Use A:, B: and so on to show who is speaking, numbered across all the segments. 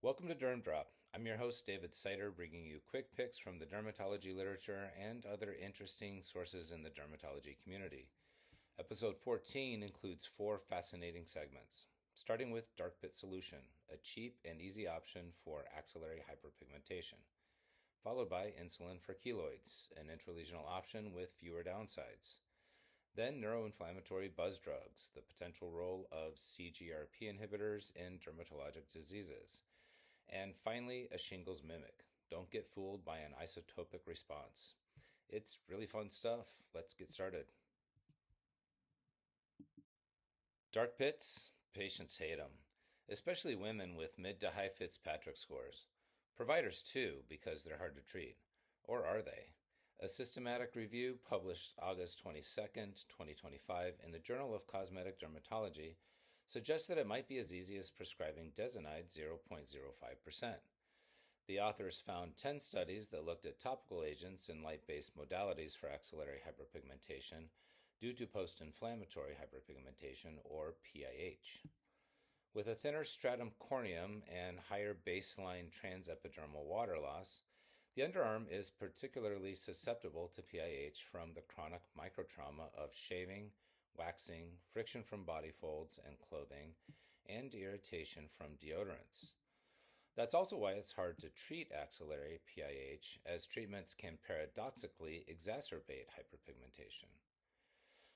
A: Welcome to Derm Drop. I'm your host, David Sider, bringing you quick picks from the dermatology literature and other interesting sources in the dermatology community. Episode 14 includes 4 fascinating segments, starting with Dark Pit Solution, a cheap and easy option for axillary hyperpigmentation, followed by Insulin for Keloids, an intralesional option with fewer downsides. Then neuroinflammatory buzz drugs, the potential role of CGRP inhibitors in dermatologic diseases. And finally, a shingles mimic. Don't get fooled by an isotopic response. It's really fun stuff. Let's get started. Dark pits, patients hate them, especially women with mid to high Fitzpatrick scores. Providers too, because they're hard to treat. Or are they? A systematic review published August 22nd, 2025 in the Journal of Cosmetic Dermatology suggests that it might be as easy as prescribing Desinide 0.05%. The authors found 10 studies that looked at topical agents and light-based modalities for axillary hyperpigmentation due to post-inflammatory hyperpigmentation, or PIH. With a thinner stratum corneum and higher baseline transepidermal water loss, the underarm is particularly susceptible to PIH from the chronic microtrauma of shaving, waxing, friction from body folds and clothing, and irritation from deodorants. That's also why it's hard to treat axillary PIH, as treatments can paradoxically exacerbate hyperpigmentation.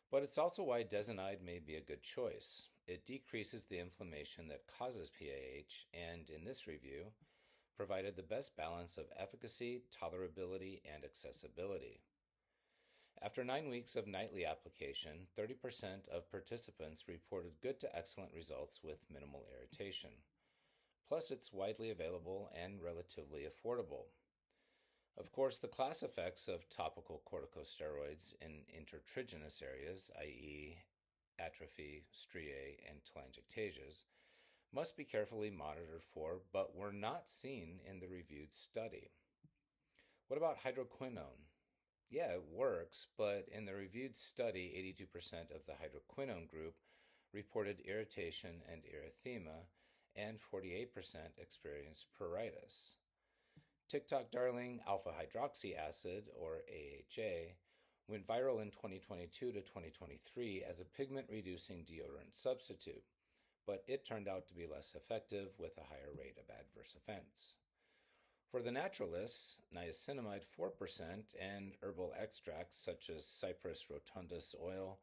A: But it's also why Desinide may be a good choice. It decreases the inflammation that causes PIH, and in this review, provided the best balance of efficacy, tolerability, and accessibility. After 9 weeks of nightly application, 30% of participants reported good to excellent results with minimal irritation. Plus, it's widely available and relatively affordable. Of course, the class effects of topical corticosteroids in intertriginous areas, i.e., atrophy, striae, and telangiectasias, must be carefully monitored for, but were not seen in the reviewed study. What about hydroquinone? Yeah, it works, but in the reviewed study, 82% of the hydroquinone group reported irritation and erythema, and 48% experienced pruritus. TikTok darling alpha hydroxy acid, or AHA, went viral in 2022 to 2023 as a pigment-reducing deodorant substitute, but it turned out to be less effective with a higher rate of adverse events. For the naturalists, niacinamide 4% and herbal extracts such as Cypress rotundus oil,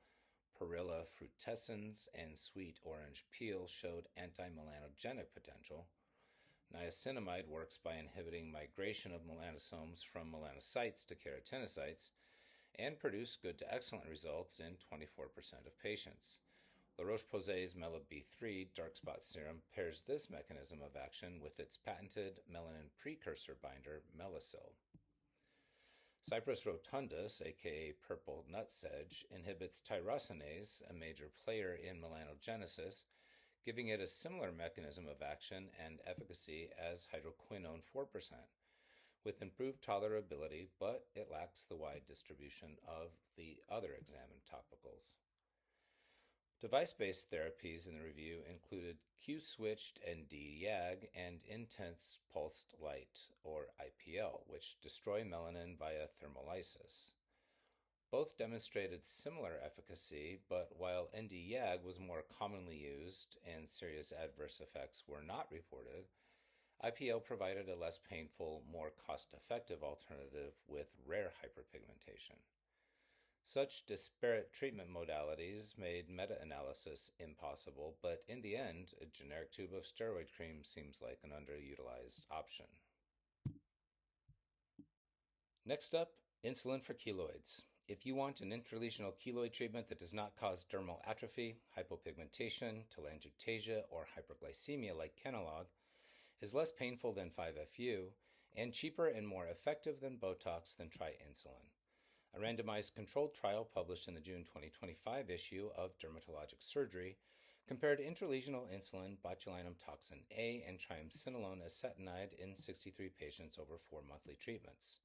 A: Perilla frutescens, and sweet orange peel showed anti-melanogenic potential. Niacinamide works by inhibiting migration of melanosomes from melanocytes to keratinocytes and produced good to excellent results in 24% of patients. La Roche-Posay's MelaB3 dark spot serum pairs this mechanism of action with its patented melanin precursor binder, Melasil. Cypress rotundus, aka purple nutsedge, inhibits tyrosinase, a major player in melanogenesis, giving it a similar mechanism of action and efficacy as hydroquinone 4%, with improved tolerability, but it lacks the wide distribution of the other examined topicals. Device-based therapies in the review included Q-switched ND-YAG and intense pulsed light, or IPL, which destroy melanin via thermolysis. Both demonstrated similar efficacy, but while ND-YAG was more commonly used and serious adverse effects were not reported, IPL provided a less painful, more cost-effective alternative with rare hyperpigmentation. Such disparate treatment modalities made meta-analysis impossible, but in the end, a generic tube of steroid cream seems like an underutilized option. Next up, insulin for keloids. If you want an intralesional keloid treatment that does not cause dermal atrophy, hypopigmentation, telangiectasia, or hyperglycemia like Kenalog, is less painful than 5-FU, and cheaper and more effective than Botox, then try insulin. A randomized controlled trial published in the June 2025 issue of Dermatologic Surgery compared intralesional insulin, botulinum toxin A, and triamcinolone acetonide in 63 patients over 4 monthly treatments.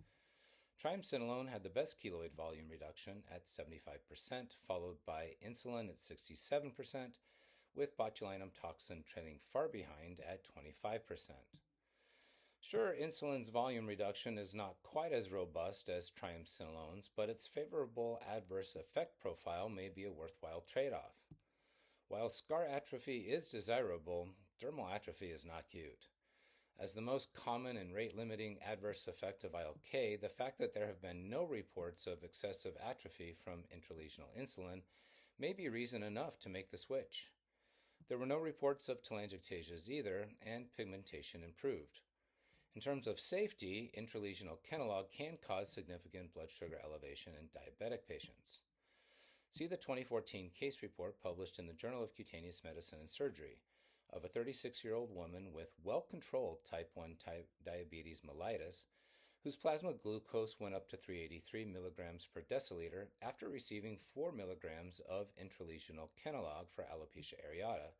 A: Triamcinolone had the best keloid volume reduction at 75%, followed by insulin at 67%, with botulinum toxin trailing far behind at 25%. Sure, insulin's volume reduction is not quite as robust as triamcinolone's, but its favorable adverse effect profile may be a worthwhile trade off. While scar atrophy is desirable, dermal atrophy is not cute. As the most common and rate limiting adverse effect of ILK, the fact that there have been no reports of excessive atrophy from intralesional insulin may be reason enough to make the switch. There were no reports of telangiectasias either, and pigmentation improved. In terms of safety, intralesional Kenalog can cause significant blood sugar elevation in diabetic patients. See the 2014 case report published in the Journal of Cutaneous Medicine and Surgery of a 36-year-old woman with well-controlled type 1 diabetes mellitus whose plasma glucose went up to 383 milligrams per deciliter after receiving 4 milligrams of intralesional Kenalog for alopecia areata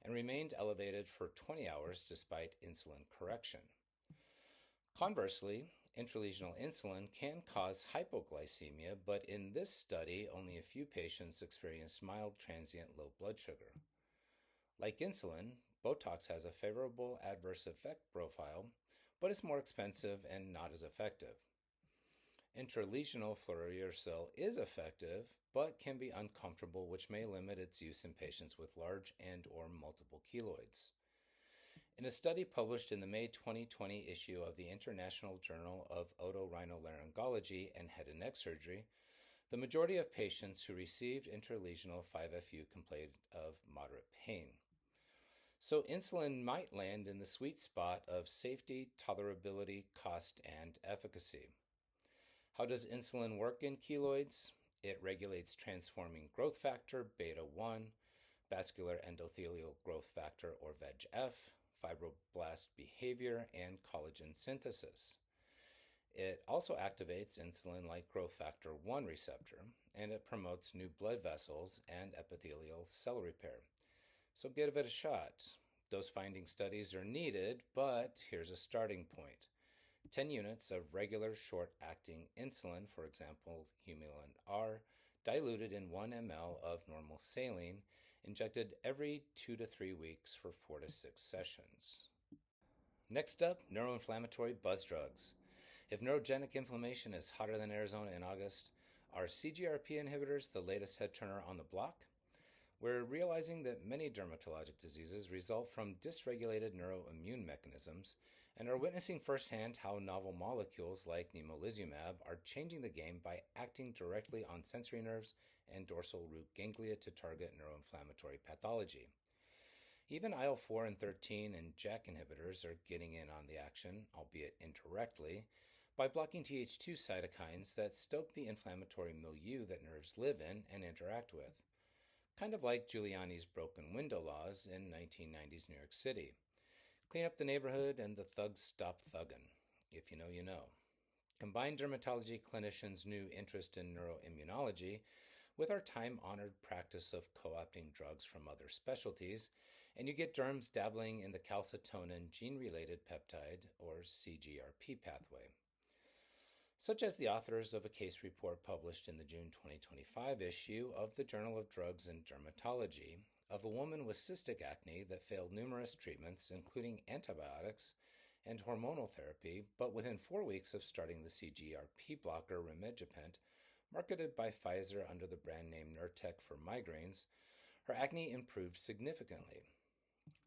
A: and remained elevated for 20 hours despite insulin correction. Conversely, intralesional insulin can cause hypoglycemia, but in this study, only a few patients experienced mild transient low blood sugar. Like insulin, Botox has a favorable adverse effect profile, but is more expensive and not as effective. Intralesional fluorouracil is effective, but can be uncomfortable, which may limit its use in patients with large and/or multiple keloids. In a study published in the May 2020 issue of the International Journal of Otorhinolaryngology and Head and Neck Surgery, the majority of patients who received intralesional 5-FU complained of moderate pain. So insulin might land in the sweet spot of safety, tolerability, cost, and efficacy. How does insulin work in keloids? It regulates transforming growth factor beta 1, vascular endothelial growth factor or VEGF, fibroblast behavior, and collagen synthesis. It also activates insulin-like growth factor 1 receptor, and it promotes new blood vessels and epithelial cell repair. So give it a shot. Dose-finding studies are needed, but here's a starting point. 10 units of regular short-acting insulin, for example, Humulin R, diluted in 1 ml of normal saline, injected every 2 to 3 weeks for 4 to 6 sessions. Next up, neuroinflammatory buzz drugs. If neurogenic inflammation is hotter than Arizona in August, are CGRP inhibitors the latest head turner on the block? We're realizing that many dermatologic diseases result from dysregulated neuroimmune mechanisms and are witnessing firsthand how novel molecules like nemolizumab are changing the game by acting directly on sensory nerves and dorsal root ganglia to target neuroinflammatory pathology. Even IL-4 and 13 and JAK inhibitors are getting in on the action, albeit indirectly, by blocking Th2 cytokines that stoke the inflammatory milieu that nerves live in and interact with. Kind of like Giuliani's broken window laws in 1990s New York City. Clean up the neighborhood and the thugs stop thuggin'. If you know, you know. Combine dermatology clinicians' new interest in neuroimmunology with our time-honored practice of co-opting drugs from other specialties, and you get derms dabbling in the calcitonin gene-related peptide, or CGRP pathway. Such as the authors of a case report published in the June 2025 issue of the Journal of Drugs and Dermatology of a woman with cystic acne that failed numerous treatments, including antibiotics and hormonal therapy, but within 4 weeks of starting the CGRP blocker rimegepant, marketed by Pfizer under the brand name Nurtec for migraines, her acne improved significantly.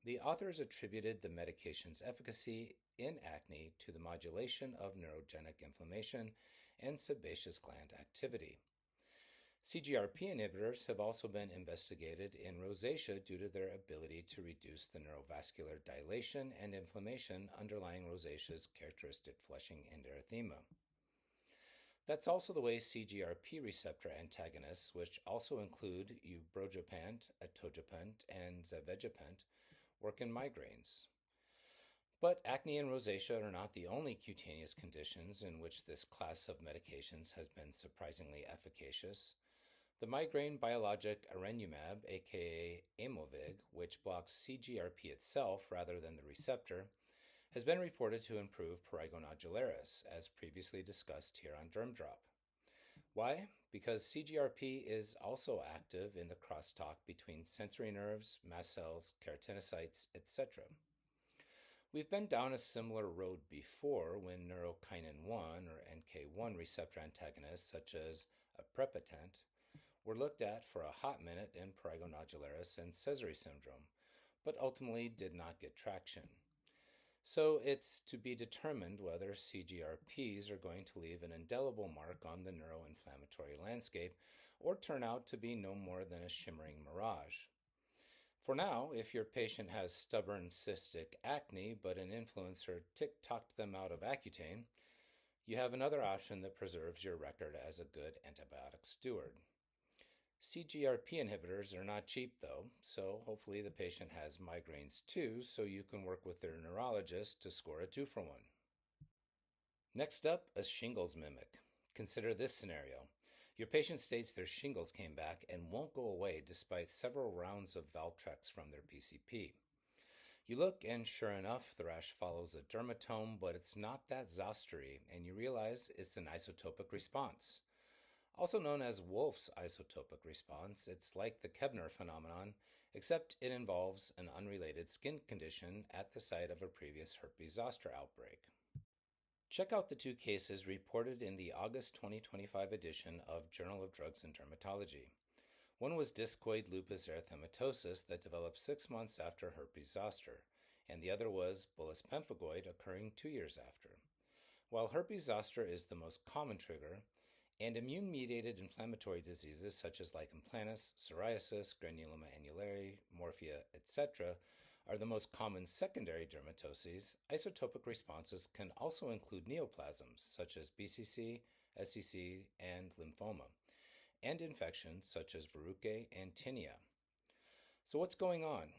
A: The authors attributed the medication's efficacy in acne to the modulation of neurogenic inflammation and sebaceous gland activity. CGRP inhibitors have also been investigated in rosacea due to their ability to reduce the neurovascular dilation and inflammation underlying rosacea's characteristic flushing and erythema. That's also the way CGRP receptor antagonists, which also include ubrogepant, atogepant, and zavegepant, work in migraines. But acne and rosacea are not the only cutaneous conditions in which this class of medications has been surprisingly efficacious. The migraine biologic arenumab, aka Aimovig, which blocks CGRP itself rather than the receptor, has been reported to improve prurigo nodularis, as previously discussed here on DermDrop. Why? Because CGRP is also active in the crosstalk between sensory nerves, mast cells, keratinocytes, etc. We've been down a similar road before when neurokinin 1 or NK1 receptor antagonists, such as aprepitant, were looked at for a hot minute in prurigo nodularis and Sézary syndrome, but ultimately did not get traction. So it's to be determined whether CGRPs are going to leave an indelible mark on the neuroinflammatory landscape or turn out to be no more than a shimmering mirage. For now, if your patient has stubborn cystic acne but an influencer tick-tocked them out of Accutane, you have another option that preserves your record as a good antibiotic steward. CGRP inhibitors are not cheap though, so hopefully the patient has migraines too, so you can work with their neurologist to score a 2-for-1. Next up, a shingles mimic. Consider this scenario. Your patient states their shingles came back and won't go away despite several rounds of Valtrex from their PCP. You look and sure enough, the rash follows a dermatome, but it's not that zostery, and you realize it's an isotopic response. Also known as Wolff's isotopic response, it's like the Kebner phenomenon, except it involves an unrelated skin condition at the site of a previous herpes zoster outbreak. Check out the 2 cases reported in the August 2025 edition of Journal of Drugs and Dermatology. One was discoid lupus erythematosus that developed 6 months after herpes zoster, and the other was bullous pemphigoid occurring 2 years after. While herpes zoster is the most common trigger, and immune-mediated inflammatory diseases such as lichen planus, psoriasis, granuloma annulare, morphea, etc. are the most common secondary dermatoses, isotopic responses can also include neoplasms such as BCC, SCC, and lymphoma, and infections such as verrucae and tinea. So what's going on?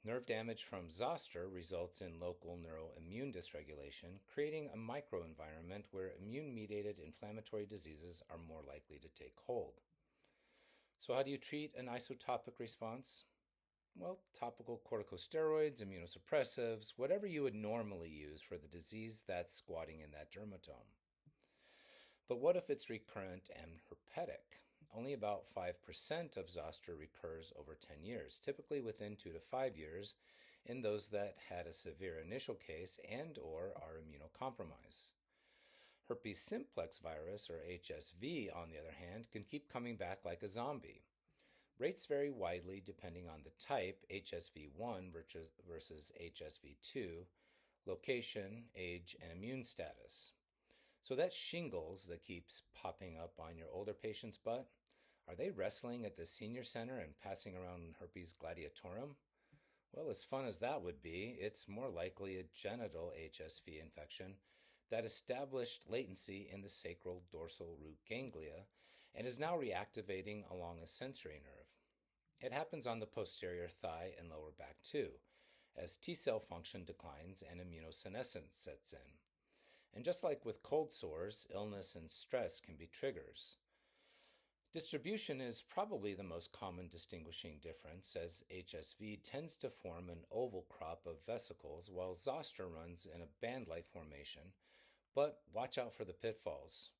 A: Nerve damage from zoster results in local neuroimmune dysregulation, creating a microenvironment where immune-mediated inflammatory diseases are more likely to take hold. So how do you treat an isotopic response? Well, topical corticosteroids, immunosuppressives, whatever you would normally use for the disease that's squatting in that dermatome. But what if it's recurrent and herpetic? Only about 5% of zoster recurs over 10 years, typically within 2 to 5 years in those that had a severe initial case and or are immunocompromised. Herpes simplex virus, or HSV, on the other hand, can keep coming back like a zombie. Rates vary widely depending on the type, HSV1 versus HSV2, location, age, and immune status. So that shingles that keeps popping up on your older patient's butt, are they wrestling at the senior center and passing around herpes gladiatorum? Well, as fun as that would be, it's more likely a genital HSV infection that established latency in the sacral dorsal root ganglia and is now reactivating along a sensory nerve. It happens on the posterior thigh and lower back too, as T-cell function declines and immunosenescence sets in. And just like with cold sores, illness and stress can be triggers. Distribution is probably the most common distinguishing difference, as HSV tends to form an oval crop of vesicles while zoster runs in a band-like formation, but watch out for the pitfalls.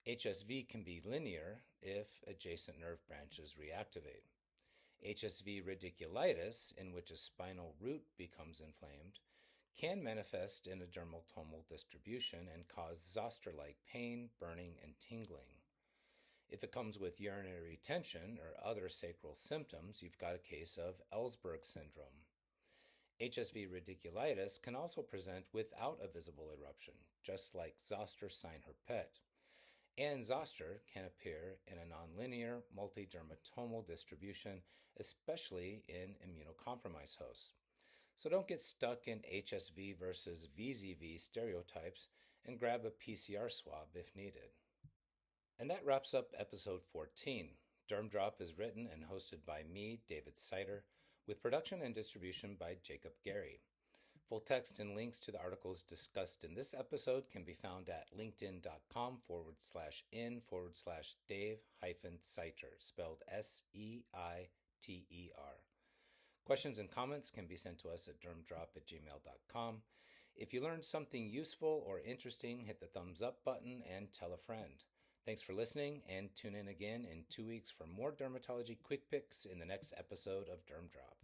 A: HSV can be linear if adjacent nerve branches reactivate. HSV radiculitis, in which a spinal root becomes inflamed, can manifest in a dermatomal distribution and cause zoster-like pain, burning, and tingling. If it comes with urinary retention or other sacral symptoms, you've got a case of Ellsberg syndrome. HSV radiculitis can also present without a visible eruption, just like zoster sign herpet. And zoster can appear in a nonlinear multidermatomal distribution, especially in immunocompromised hosts. So don't get stuck in HSV versus VZV stereotypes and grab a PCR swab if needed. And that wraps up episode 14. Derm Drop is written and hosted by me, David Sider, with production and distribution by Jacob Gary. Full text and links to the articles discussed in this episode can be found at linkedin.com/in/Dave-Seiter, spelled SEITER. Questions and comments can be sent to us at dermdrop@gmail.com. If you learned something useful or interesting, hit the thumbs up button and tell a friend. Thanks for listening, and tune in again in 2 weeks for more dermatology quick picks in the next episode of Derm Drop.